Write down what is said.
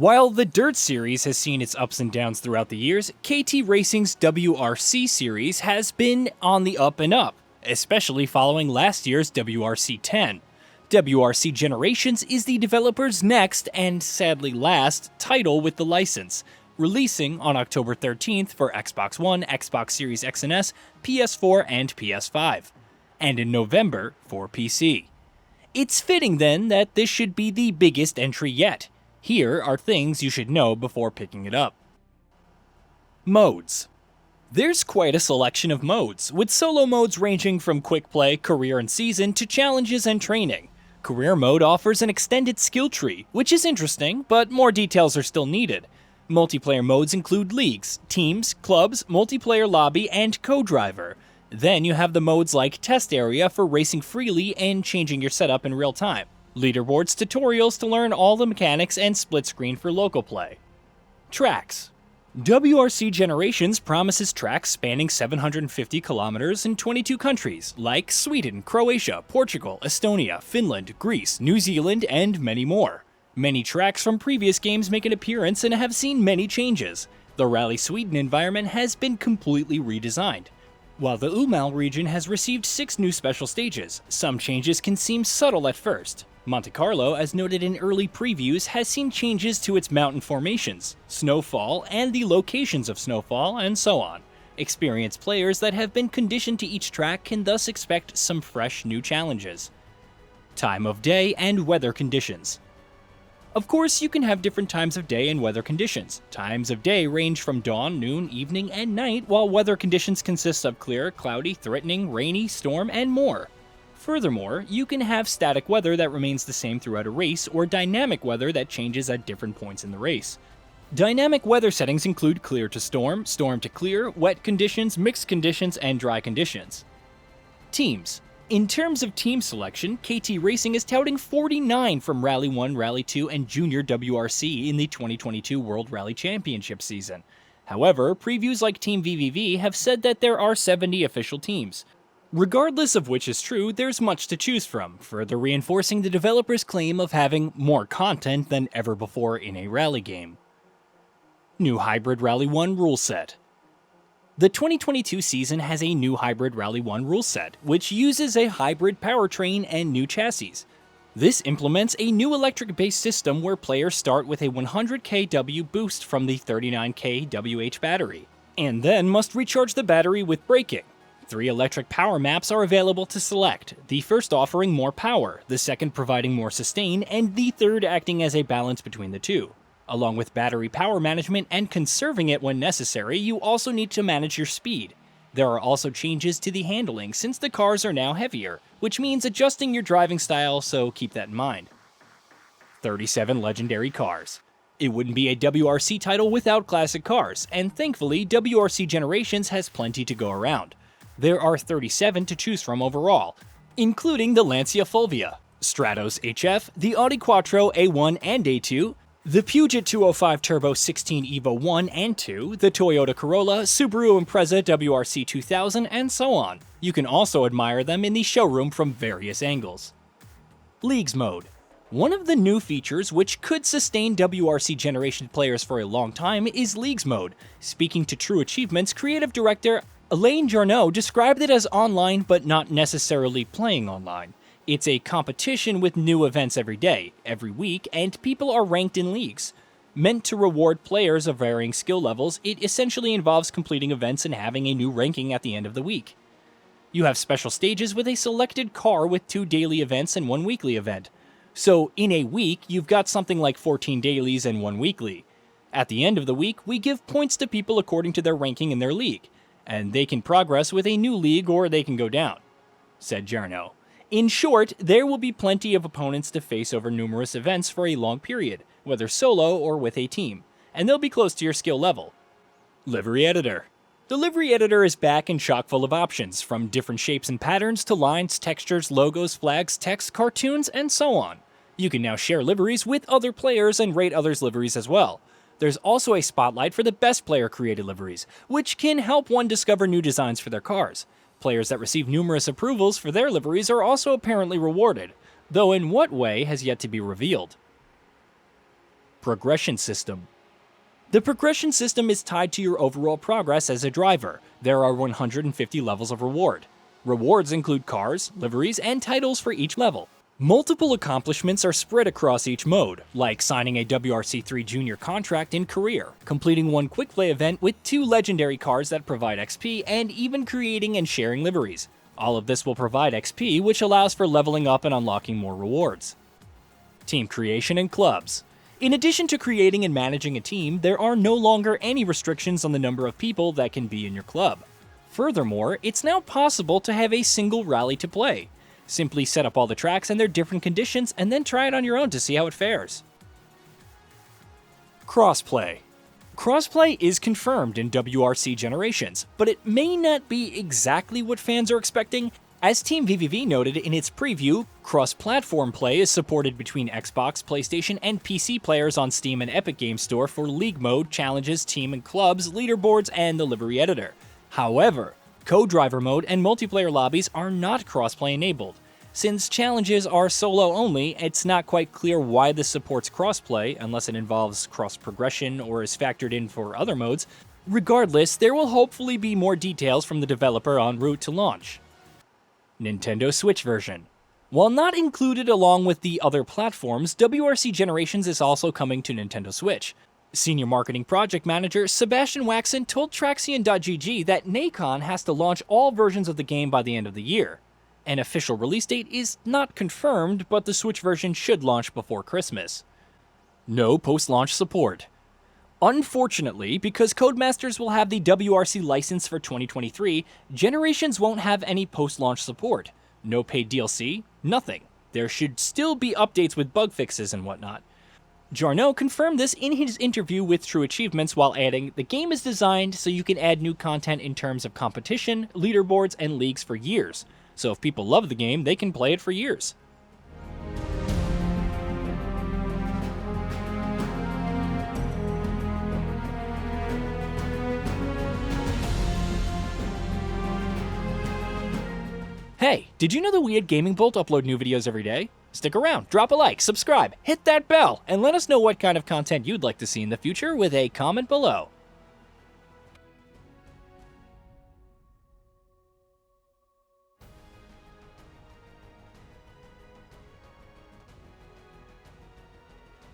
While the Dirt series has seen its ups and downs throughout the years, KT Racing's WRC series has been on the up and up, especially following last year's WRC 10. WRC Generations is the developer's next, and sadly last, title with the license, releasing on October 13th for Xbox One, Xbox Series X and S, PS4, and PS5, and in November for PC. It's fitting then that this should be the biggest entry yet. Here are things you should know before picking it up. Modes. There's quite a selection of modes, with solo modes ranging from quick play, career and season, to challenges and training. Career mode offers an extended skill tree, which is interesting, but more details are still needed. Multiplayer modes include leagues, teams, clubs, multiplayer lobby, and co-driver. Then you have the modes like test area for racing freely and changing your setup in real time. Leaderboards, tutorials to learn all the mechanics, and split screen for local play. Tracks. WRC Generations promises tracks spanning 750 kilometers in 22 countries, like Sweden, Croatia, Portugal, Estonia, Finland, Greece, New Zealand, and many more. Many tracks from previous games make an appearance and have seen many changes. The Rally Sweden environment has been completely redesigned, while the Umeå region has received 6 new special stages. Some changes can seem subtle at first. Monte Carlo, as noted in early previews, has seen changes to its mountain formations, snowfall, and the locations of snowfall, and so on. Experienced players that have been conditioned to each track can thus expect some fresh new challenges. Time of day and weather conditions. Of course, you can have different times of day and weather conditions. Times of day range from dawn, noon, evening, and night, while weather conditions consist of clear, cloudy, threatening, rainy, storm, and more. Furthermore, you can have static weather that remains the same throughout a race, or dynamic weather that changes at different points in the race. Dynamic weather settings include clear to storm, storm to clear, wet conditions, mixed conditions, and dry conditions. Teams. In terms of team selection, KT Racing is touting 49 from Rally 1, Rally 2, and Junior WRC in the 2022 World Rally Championship season. However, previews like Team VVV have said that there are 70 official teams. Regardless of which is true, there's much to choose from, further reinforcing the developer's claim of having more content than ever before in a rally game. New Hybrid Rally 1 rule set. The 2022 season has a new Hybrid Rally 1 rule set, which uses a hybrid powertrain and new chassis. This implements a new electric-based system where players start with a 100 kW boost from the 39 kWh battery, and then must recharge the battery with braking. 3 electric power maps are available to select, the first offering more power, the second providing more sustain, and the third acting as a balance between the two. Along with battery power management and conserving it when necessary, you also need to manage your speed. There are also changes to the handling since the cars are now heavier, which means adjusting your driving style, so keep that in mind. 37 legendary cars. It wouldn't be a WRC title without classic cars, and thankfully WRC Generations has plenty to go around. There are 37 to choose from overall, including the Lancia Fulvia, Stratos HF, the Audi Quattro A1 and A2, the Peugeot 205 Turbo 16 Evo 1 and 2, the Toyota Corolla, Subaru Impreza WRC 2000, and so on. You can also admire them in the showroom from various angles. Leagues Mode. One of the new features which could sustain WRC Generation players for a long time is Leagues Mode. Speaking to True Achievements creative director Elaine Jarneau described it as online but not necessarily playing online. It's a competition with new events every day, every week, and people are ranked in leagues. Meant to reward players of varying skill levels, it essentially involves completing events and having a new ranking at the end of the week. You have special stages with a selected car with 2 daily events and 1 weekly event. So in a week, you've got something like 14 dailies and 1 weekly. At the end of the week, we give points to people according to their ranking in their league, and they can progress with a new league or they can go down, said Jarneau. In short, there will be plenty of opponents to face over numerous events for a long period, whether solo or with a team, and they'll be close to your skill level. Livery Editor. The Livery Editor is back and chock full of options, from different shapes and patterns to lines, textures, logos, flags, text, cartoons, and so on. You can now share liveries with other players and rate others' liveries as well. There's also a spotlight for the best player-created liveries, which can help one discover new designs for their cars. Players that receive numerous approvals for their liveries are also apparently rewarded, though in what way has yet to be revealed. Progression system. The progression system is tied to your overall progress as a driver. There are 150 levels of reward. Rewards include cars, liveries, and titles for each level. Multiple accomplishments are spread across each mode, like signing a WRC3 Junior contract in career, completing one quick play event with 2 legendary cars that provide XP, and even creating and sharing liveries. All of this will provide XP, which allows for leveling up and unlocking more rewards. Team creation and clubs. In addition to creating and managing a team, there are no longer any restrictions on the number of people that can be in your club. Furthermore, it's now possible to have a single rally to play. Simply set up all the tracks and their different conditions and then try it on your own to see how it fares. Crossplay. Crossplay is confirmed in WRC Generations, but it may not be exactly what fans are expecting. As Team VVV noted in its preview, cross-platform play is supported between Xbox, PlayStation, and PC players on Steam and Epic Games Store for League Mode, Challenges, Team and Clubs, Leaderboards, and the Livery Editor. However, co-driver mode and multiplayer lobbies are not crossplay enabled. Since challenges are solo only, it's not quite clear why this supports crossplay unless it involves cross-progression or is factored in for other modes. Regardless, there will hopefully be more details from the developer en route to launch. Nintendo Switch version. While not included along with the other platforms, WRC Generations is also coming to Nintendo Switch. Senior Marketing Project Manager Sebastian Waxon told Traxion.gg that Nacon has to launch all versions of the game by the end of the year. An official release date is not confirmed, but the Switch version should launch before Christmas. No post-launch support. Unfortunately, because Codemasters will have the WRC license for 2023, Generations won't have any post-launch support. No paid DLC, nothing. There should still be updates with bug fixes and whatnot. Jarno confirmed this in his interview with True Achievements while adding, "The game is designed so you can add new content in terms of competition, leaderboards, and leagues for years. So if people love the game, they can play it for years." Hey, did you know that we at GamingBolt upload new videos every day? Stick around, drop a like, subscribe, hit that bell, and let us know what kind of content you'd like to see in the future with a comment below.